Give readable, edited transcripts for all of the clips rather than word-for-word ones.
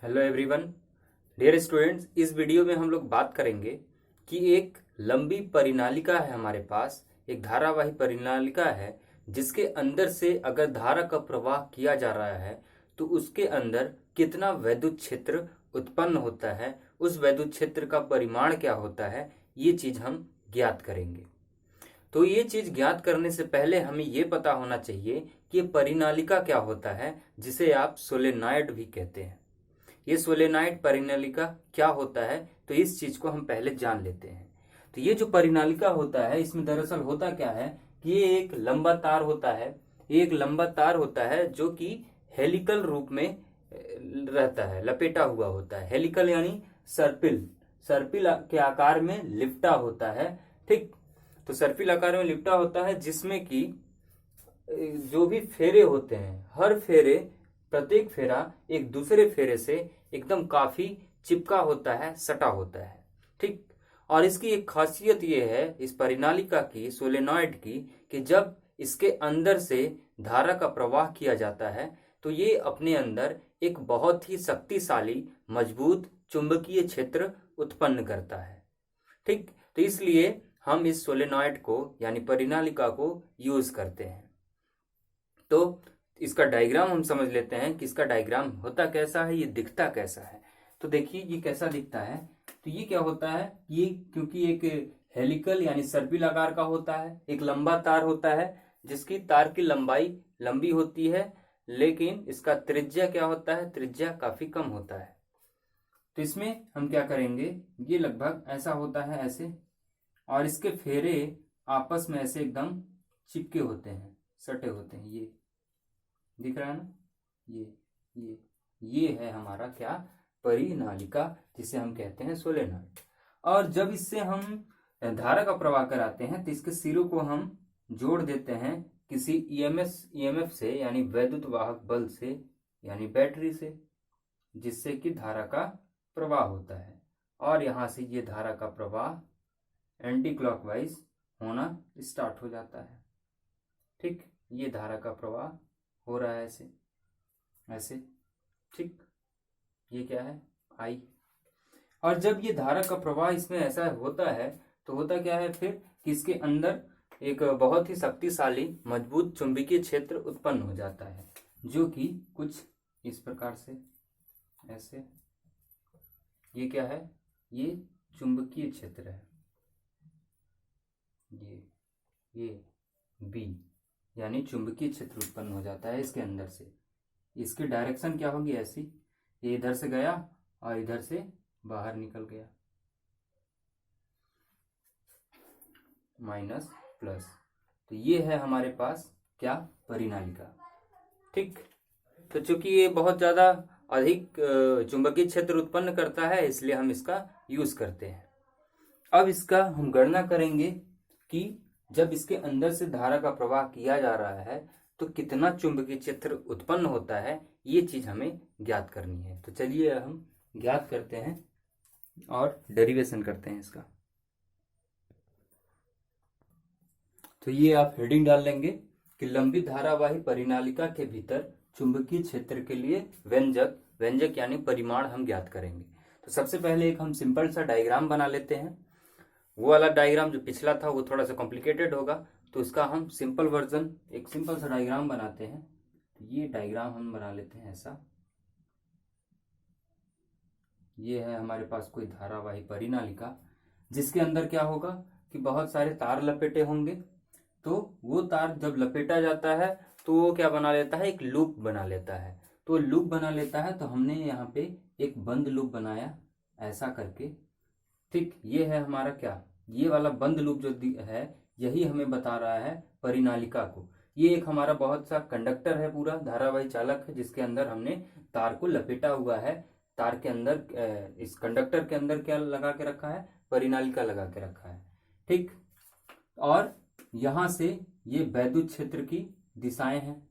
Hello everyone, dear students. इस video में हम लोग बात करेंगे कि एक लंबी परिनालिका है हमारे पास, एक धारावाही परिनालिका है जिसके अंदर से अगर धारा का प्रवाह किया जा रहा है तो उसके अंदर कितना वैद्युत क्षेत्र उत्पन्न होता है, उस वैद्युत क्षेत्र का परिमाण क्या होता है, ये चीज हम ज्ञात करेंगे। तो ये चीज ज्ञात करने से पहले हमें ये पता होना चाहिए कि ये परिनालिका क्या होता है, जिसे आप सोलेनॉइड भी कहते हैं। ये सोलेनॉइड परिनालिका क्या होता है, तो इस चीज को हम पहले जान लेते हैं। तो ये जो परिनालिका होता है, इसमें दरअसल होता क्या है कि ये एक लंबा तार होता है। ये एक लंबा तार होता है जो कि हेलिकल रूप में रहता है, लपेटा हुआ होता है। हेलिकल यानी सर्पिल, सर्पिल के आकार में लिपटा होता है। ठीक, तो सर्पिल आकार में लिपटा होता है जिसमें कि जो भी फेरे होते हैं, हर फेरे, प्रत्येक फेरा एक दूसरे फेरे से एकदम काफी चिपका होता है, सटा होता है। ठीक, और इसकी एक खासियत यह है इस परिनालिका की, सोलेनॉइड की, कि जब इसके अंदर से धारा का प्रवाह किया जाता है तो ये अपने अंदर एक बहुत ही शक्तिशाली मजबूत चुंबकीय क्षेत्र उत्पन्न करता है। ठीक, तो इसलिए हम इस सोलेनॉइड को यानी परिनालिका को यूज करते हैं। तो इसका डायग्राम हम समझ लेते हैं कि इसका डायग्राम होता कैसा है, ये दिखता कैसा है। तो देखिए ये कैसा दिखता है। तो ये क्या होता है, ये क्योंकि एक हेलिकल यानी सर्पिल आकार का होता है, एक लंबा तार होता है जिसकी तार की लंबाई लंबी होती है, लेकिन इसका त्रिज्या क्या होता है, त्रिज्या काफी कम होता है। तो इसमें हम क्या करेंगे, ये लगभग ऐसा होता है, ऐसे, और इसके फेरे आपस में ऐसे एकदम चिपके होते हैं, सटे होते हैं। ये दिख रहा है ना, ये है हमारा क्या, परिनालिका, जिसे हम कहते हैं सोलेनॉइड। और जब इससे हम धारा का प्रवाह कराते हैं तो इसके सिरों को हम जोड़ देते हैं किसी ईएमएफ से, यानी वैद्युत वाहक बल से, यानी बैटरी से, जिससे कि धारा का प्रवाह होता है। और यहां से ये धारा का प्रवाह एंटी क्लॉकवाइज होना स्टार्ट हो जाता है। ठीक, ये धारा का प्रवाह हो रहा है ऐसे ऐसे। ठीक, ये क्या है, आई। और जब ये धारा का प्रवाह इसमें ऐसा होता है तो होता क्या है फिर कि इसके अंदर एक बहुत ही शक्तिशाली मजबूत चुंबकीय क्षेत्र उत्पन्न हो जाता है, जो कि कुछ इस प्रकार से ऐसे। ये क्या है, ये चुंबकीय क्षेत्र है, ये बी, यानी चुंबकीय क्षेत्र उत्पन्न हो जाता है इसके अंदर से। इसकी डायरेक्शन क्या होगी, ऐसी, ये इधर से गया और इधर से बाहर निकल गया, माइनस प्लस। तो ये है हमारे पास क्या, परिनालिका। ठीक, तो चूंकि ये बहुत ज्यादा अधिक चुंबकीय क्षेत्र उत्पन्न करता है, इसलिए हम इसका यूज करते हैं। अब इसका हम गणना करेंगे कि जब इसके अंदर से धारा का प्रवाह किया जा रहा है तो कितना चुंबकीय क्षेत्र उत्पन्न होता है, ये चीज हमें ज्ञात करनी है। तो चलिए हम ज्ञात करते हैं और डेरिवेशन करते हैं इसका। तो ये आप हेडिंग डाल लेंगे कि लंबी धारावाही परिनालिका के भीतर चुंबकीय क्षेत्र के लिए व्यंजक यानी परिमाण हम ज्ञात करेंगे। तो सबसे पहले एक हम सिंपल सा डायग्राम बना लेते हैं। वो वाला डायग्राम जो पिछला था वो थोड़ा सा कॉम्प्लिकेटेड होगा, तो इसका हम सिंपल वर्जन, एक सिंपल सा डायग्राम बनाते हैं। तो ये डायग्राम हम बना लेते हैं ऐसा। ये है हमारे पास कोई धारावाही परिनालिका, जिसके अंदर क्या होगा कि बहुत सारे तार लपेटे होंगे। तो वो तार जब लपेटा जाता है तो वो क्या बना लेता है, एक लूप बना लेता है। तो लूप बना लेता है, तो हमने यहाँ पे एक बंद लूप बनाया ऐसा करके। ठीक, ये है हमारा क्या, ये वाला बंद लूप जो है, यही हमें बता रहा है परिनालिका को। ये एक हमारा बहुत सा कंडक्टर है, पूरा धारावाही चालक है, जिसके अंदर हमने तार को लपेटा हुआ है। तार के अंदर, इस कंडक्टर के अंदर क्या लगा के रखा है, परिनालिका लगा के रखा है। ठीक, और यहां से ये वैद्युत क्षेत्र की दिशाएं हैं,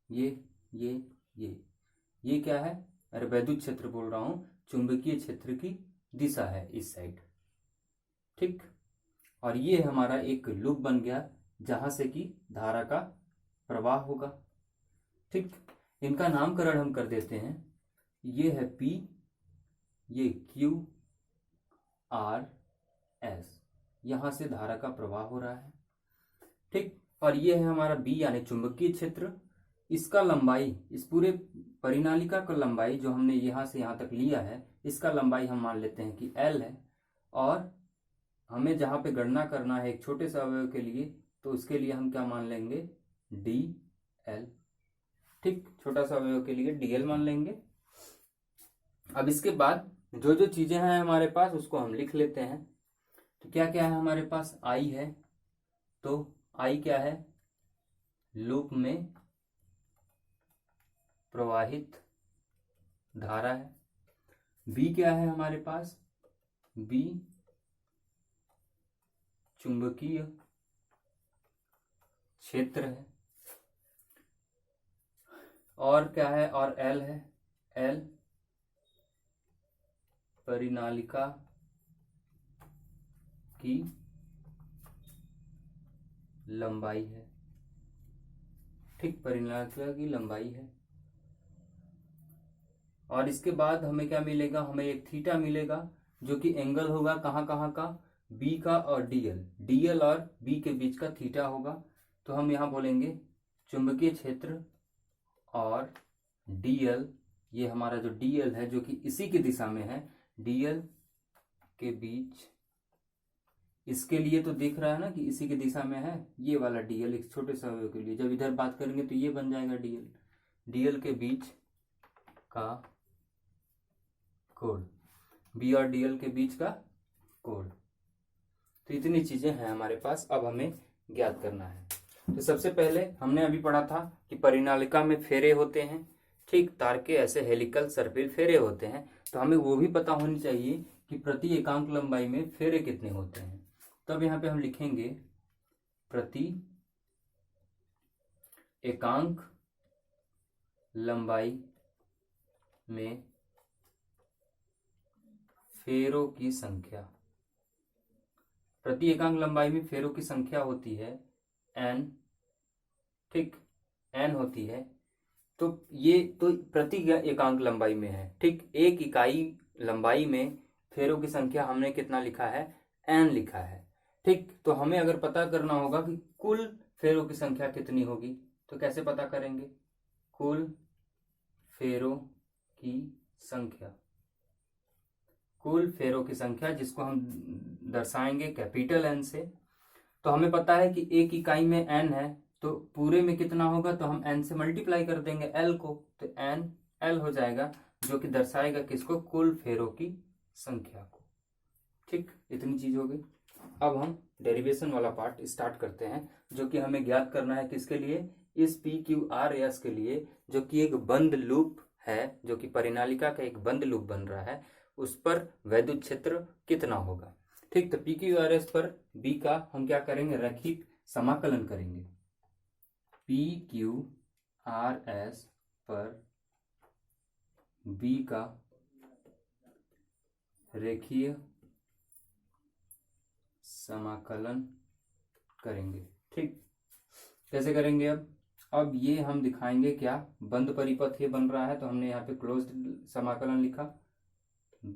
ये क्या है, अरे वैद्युत क्षेत्र बोल रहा हूं, चुंबकीय क्षेत्र की दिशा है इस साइड। ठीक, और ये हमारा एक लूप बन गया जहां से कि धारा का प्रवाह होगा। ठीक, इनका नामकरण हम कर देते हैं ये है P, ये Q R S, यहां से धारा का प्रवाह हो रहा है। ठीक, और ये है हमारा B यानी चुंबकीय क्षेत्र। इसका लंबाई, इस पूरे परिनालिका का लंबाई जो हमने यहां से यहां तक लिया है, इसका लंबाई हम मान लेते हैं कि L है। और हमें जहां पे गणना करना है एक छोटे से अवयव के लिए, तो उसके लिए हम क्या मान लेंगे, DL। ठीक, छोटा सा अवयव के लिए DL मान लेंगे। अब इसके बाद जो जो चीजें हैं हमारे पास उसको हम लिख लेते हैं। तो क्या क्या है हमारे पास, I है, तो I क्या है, लूप में प्रवाहित धारा है। B क्या है हमारे पास, B चुंबकीय क्षेत्र है। और क्या है, और L है, L परिनालिका की लंबाई है। ठीक, परिनालिका की लंबाई है। और इसके बाद हमें क्या मिलेगा, हमें एक थीटा मिलेगा जो कि एंगल होगा कहाँ कहाँ का, B का और DL और B के बीच का थीटा होगा। तो हम यहाँ बोलेंगे चुंबकीय क्षेत्र और DL, ये हमारा जो DL है जो कि इसी की दिशा में है, DL के बीच, इसके लिए तो दिख रहा है ना कि इसी की दिशा में है, ये वाला DL एक छोटे से अवयव के लिए, जब इधर बात करेंगे तो ये बन जाएगा DL के बीच का कोण, B और DL के बीच का कोण। तो इतनी चीजें हैं हमारे पास, अब हमें ज्ञात करना है। तो सबसे पहले हमने अभी पढ़ा था कि परिनालिका में फेरे होते हैं। ठीक, तार के ऐसे हेलिकल सर्पिल फेरे होते हैं। तो हमें वो भी पता होनी चाहिए कि प्रति एकांक लंबाई में फेरे कितने होते हैं। तब यहाँ पे हम लिखेंगे प्रति एकांक लंबाई में फेरों की संख्या। प्रति एकांक लंबाई में फेरों की संख्या होती है N। ठीक, N होती है। तो ये तो प्रति एकांक लंबाई में है। ठीक, एक इकाई लंबाई में फेरों की संख्या हमने कितना लिखा है, N लिखा है। ठीक, तो हमें अगर पता करना होगा कि कुल फेरों की संख्या कितनी होगी, तो कैसे पता करेंगे, कुल फेरों की संख्या, कुल फेरों की संख्या जिसको हम दर्शाएंगे कैपिटल N से। तो हमें पता है कि एक इकाई में N है, तो पूरे में कितना होगा, तो हम N से मल्टीप्लाई कर देंगे L को, तो NL हो जाएगा, जो कि दर्शाएगा किसको, कुल फेरों की संख्या को। ठीक, इतनी चीज हो गई। अब हम डेरिवेशन वाला पार्ट स्टार्ट करते हैं, जो कि हमें ज्ञात करना है किसके लिए, इस PQRS के लिए, जो कि एक बंद लूप है, जो कि परिनालिका का एक बंद लूप बन रहा है, उस पर वैद्युत क्षेत्र कितना होगा। ठीक, तो PQRS पर B का हम क्या करेंगे, रैखिक समाकलन करेंगे। PQRS पर B का रेखीय समाकलन करेंगे। ठीक, कैसे करेंगे, अब ये हम दिखाएंगे क्या, बंद परिपथ ये बन रहा है, तो हमने यहाँ पे क्लोज्ड समाकलन लिखा,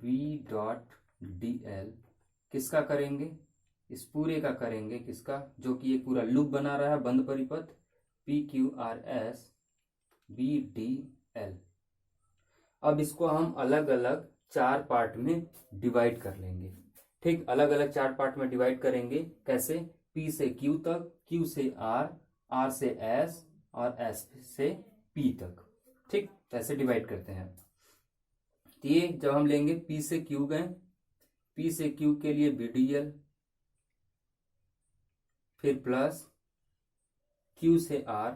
B.dl किसका करेंगे, इस पूरे का करेंगे, किसका, जो कि ये पूरा लूप बना रहा है बंद परिपथ, PQRS B.dl। अब इसको हम अलग अलग 4 पार्ट में डिवाइड कर लेंगे। ठीक, अलग अलग 4 पार्ट में डिवाइड करेंगे, कैसे, P से Q तक, Q से R, R से S और S से P तक। ठीक, ऐसे डिवाइड करते हैं। तो ये जब हम लेंगे P से Q गए, P से Q के लिए BDL, फिर प्लस Q से R,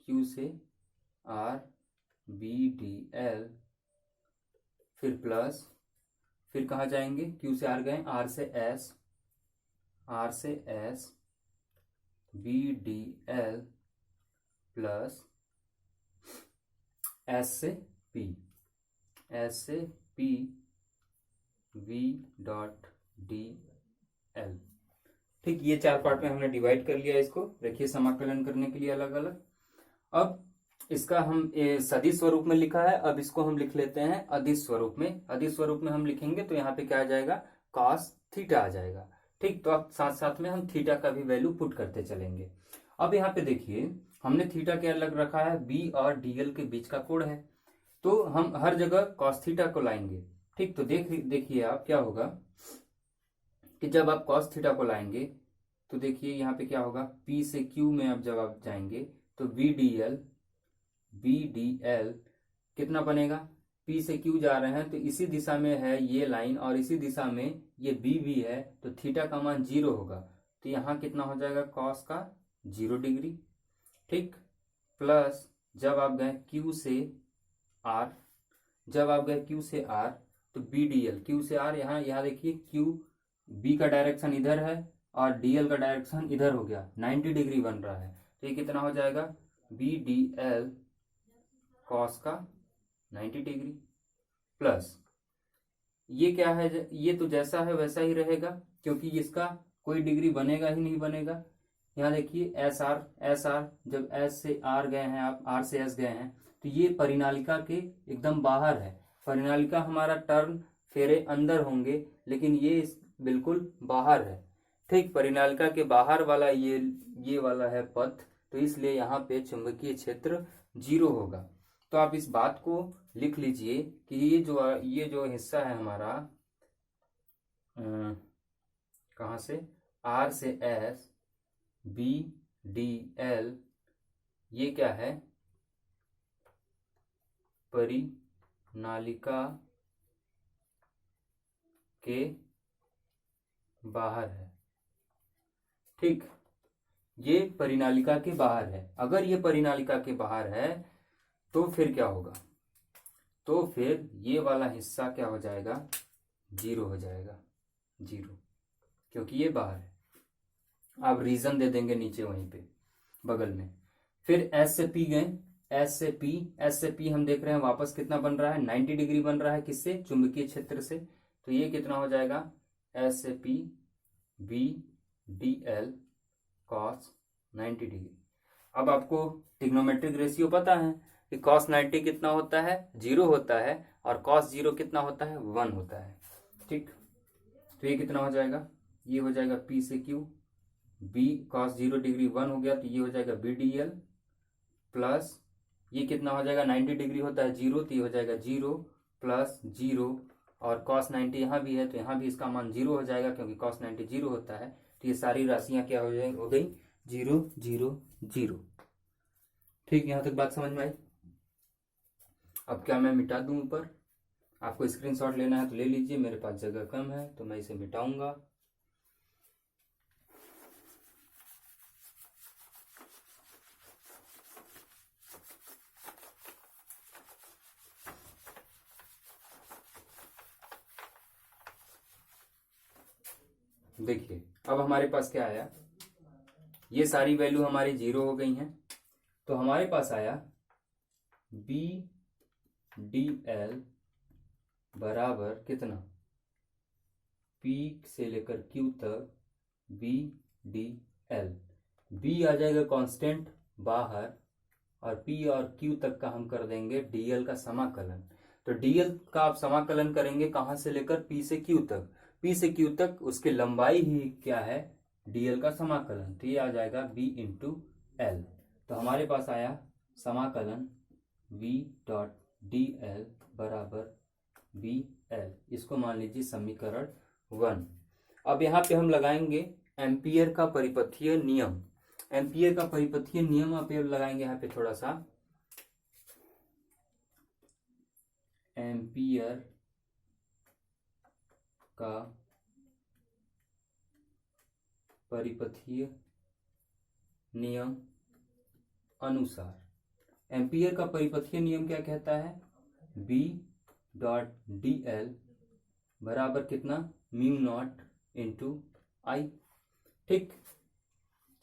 Q से R BDL, फिर प्लस, फिर कहाँ जाएंगे, Q से R गए, R से S, R से S BDL प्लस S से P, S से P V.dl। ठीक, ये 4 पार्ट में हमने डिवाइड कर लिया इसको रेखीय समाकलन करने के लिए अलग अलग। अब इसका हम सदिश स्वरूप में लिखा है, अब इसको हम लिख लेते हैं अदिश स्वरूप में। अदिश स्वरूप में हम लिखेंगे तो यहाँ पे क्या आ जाएगा, कॉस थीटा आ जाएगा। ठीक, तो अब साथ साथ में हम थीटा का भी वैल्यू पुट करते चलेंगे। अब यहाँ पे देखिए हमने थीटा क्या अलग रखा है, बी और डीएल के बीच का कोण है, तो हम हर जगह कॉस थीटा को लाएंगे। ठीक, तो देखिए आप क्या होगा कि जब आप कॉस थीटा को लाएंगे तो देखिए यहाँ पे क्या होगा, P से Q में अब जब आप जाएंगे तो बी डी एल कितना बनेगा, P से Q जा रहे हैं तो इसी दिशा में है ये लाइन और इसी दिशा में ये B भी है, तो थीटा का मान 0 होगा, तो यहाँ कितना हो जाएगा, कॉस का 0 डिग्री। ठीक, प्लस जब आप गए Q से R, जब आप गए Q से R तो बी डी एल, Q से R, यहाँ देखिए Q B का डायरेक्शन इधर है और DL का डायरेक्शन इधर हो गया, 90 डिग्री बन रहा है, तो ये कितना हो जाएगा, बी डी एल कॉस का 90 डिग्री प्लस ये क्या है, ये तो जैसा है वैसा ही रहेगा क्योंकि इसका कोई डिग्री बनेगा ही नहीं बनेगा। यहाँ देखिए एस आर, जब एस से आर गए हैं आप, आर से एस गए हैं, तो ये परिनालिका के एकदम बाहर है। परिनालिका हमारा टर्न फेरे अंदर होंगे लेकिन ये बिल्कुल बाहर है। ठीक, परिनालिका के बाहर वाला ये वाला है पथ, तो इसलिए यहाँ पे चुंबकीय क्षेत्र 0 होगा। तो आप इस बात को लिख लीजिए कि ये जो हिस्सा है हमारा कहाँ से, आर से एस, बी डी एल, ये क्या है, परिनालिका के बाहर है। ठीक, ये परिनालिका के बाहर है। अगर ये परिनालिका के बाहर है तो फिर क्या होगा, तो फिर ये वाला हिस्सा क्या हो जाएगा, 0 हो जाएगा, 0, क्योंकि ये बाहर है। आप रीजन दे देंगे नीचे वहीं पे बगल में। फिर एस से पी गए, एस से पी हम देख रहे हैं वापस कितना बन रहा है, 90 डिग्री बन रहा है, किससे, चुंबकीय क्षेत्र से, तो ये कितना हो जाएगा, एस से P B D L cos 90 degree. अब आपको ट्रिग्नोमेट्रिक रेशियो पता है कि कॉस 90 कितना होता है, 0 होता है, और कॉस 0 कितना होता है, 1 होता है। ठीक, तो ये कितना हो जाएगा, ये हो जाएगा P से Q, B कॉस 0 डिग्री 1 हो गया, तो ये हो जाएगा बी डी एल प्लस ये कितना हो जाएगा, 90 डिग्री होता है 0, तो ये हो जाएगा 0 प्लस 0, और कॉस 90 यहाँ भी है तो यहाँ भी इसका मान 0 हो जाएगा क्योंकि कॉस 90 0 होता है। तो ये सारी राशियां क्या हो जाएंगी, हो गई 0 0 0। ठीक, यहां तक बात समझ में आई। अब क्या मैं मिटा दूं ऊपर, आपको स्क्रीनशॉट लेना है तो ले लीजिए, मेरे पास जगह कम है तो मैं इसे मिटाऊंगा। देखिए अब हमारे पास क्या आया, ये सारी वैल्यू हमारी 0 हो गई हैं, तो हमारे पास आया बी डी एल बराबर कितना, P से लेकर Q तक बी डी एल, B आ जाएगा कांस्टेंट बाहर, और P और Q तक का हम कर देंगे DL का समाकलन। तो DL का आप समाकलन करेंगे कहां से लेकर, P से Q तक, P से Q तक उसकी लंबाई ही क्या है, DL का समाकलन, तो ये आ जाएगा B इंटू एल। तो हमारे पास आया समाकलन V डॉट डी एल बराबर बी एल, इसको मान लीजिए समीकरण 1। अब यहाँ पे हम लगाएंगे एम्पियर का परिपथीय नियम। एम्पियर का परिपथीय नियम आप लगाएंगे यहाँ पे थोड़ा सा, एम्पियर का परिपथीय नियम अनुसार, एम्पियर का परिपथीय नियम क्या कहता है, B डॉट डी एल बराबर कितना, म्यू नॉट इंटू आई। ठीक,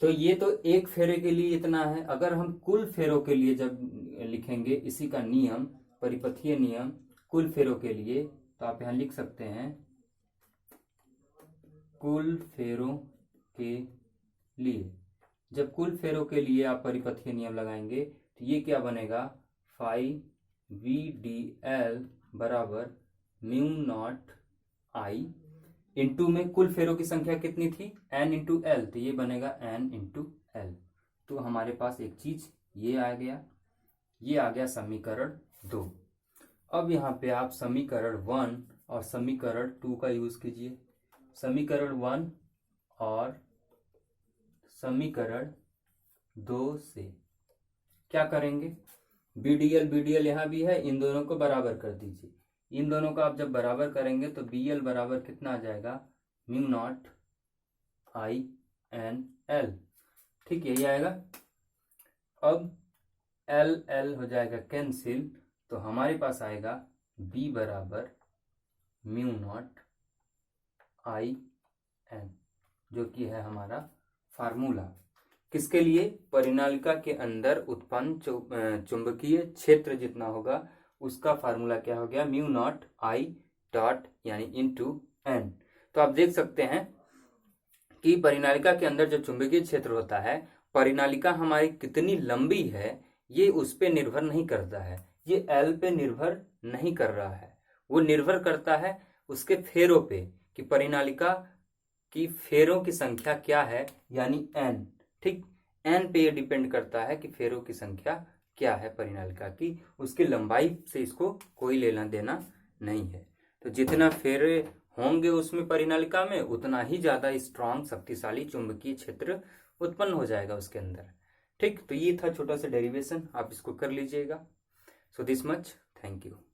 तो ये तो एक फेरे के लिए इतना है। अगर हम कुल फेरों के लिए जब लिखेंगे इसी का नियम, परिपथीय नियम कुल फेरों के लिए, तो आप यहां लिख सकते हैं कुल फेरों के लिए। जब कुल फेरों के लिए आप परिपथीय नियम लगाएंगे तो ये क्या बनेगा 5VdL बराबर म्यू नॉट I इंटू में कुल फेरों की संख्या कितनी थी N इंटू एल, तो ये बनेगा N इंटू एल। तो हमारे पास एक चीज ये आ गया समीकरण 2। अब यहाँ पे आप समीकरण 1 और समीकरण 2 का यूज कीजिए। समीकरण 1 और समीकरण 2 से क्या करेंगे, BDL यहाँ भी है, इन दोनों को बराबर कर दीजिए। इन दोनों को आप जब बराबर करेंगे तो BL बराबर कितना आ जाएगा म्यू नॉट INL, ठीक है, ये आएगा। अब L हो जाएगा कैंसिल, तो हमारे पास आएगा B बराबर म्यू नॉट IN, जो कि है हमारा फार्मूला किसके लिए, परिनालिका के अंदर उत्पन्न चुंबकीय क्षेत्र जितना होगा उसका फार्मूला क्या हो गया म्यू नॉट I डॉट यानी इनटू N। तो आप देख सकते हैं कि परिनालिका के अंदर जो चुंबकीय क्षेत्र होता है, परिनालिका हमारी कितनी लंबी है ये उस पे निर्भर नहीं करता है, ये L पे निर्भर नहीं कर रहा है, वो निर्भर करता है उसके फेरों पे कि परिनालिका की फेरों की संख्या क्या है यानी N, ठीक, N पे ये डिपेंड करता है कि फेरों की संख्या क्या है परिनालिका की, उसकी लंबाई से इसको कोई लेना देना नहीं है। तो जितना फेरे होंगे उसमें परिनालिका में उतना ही ज्यादा स्ट्रांग शक्तिशाली चुंबकीय क्षेत्र उत्पन्न हो जाएगा उसके अंदर, ठीक। तो ये था छोटा सा डेरिवेशन, आप इसको कर लीजिएगा। So this much, thank you.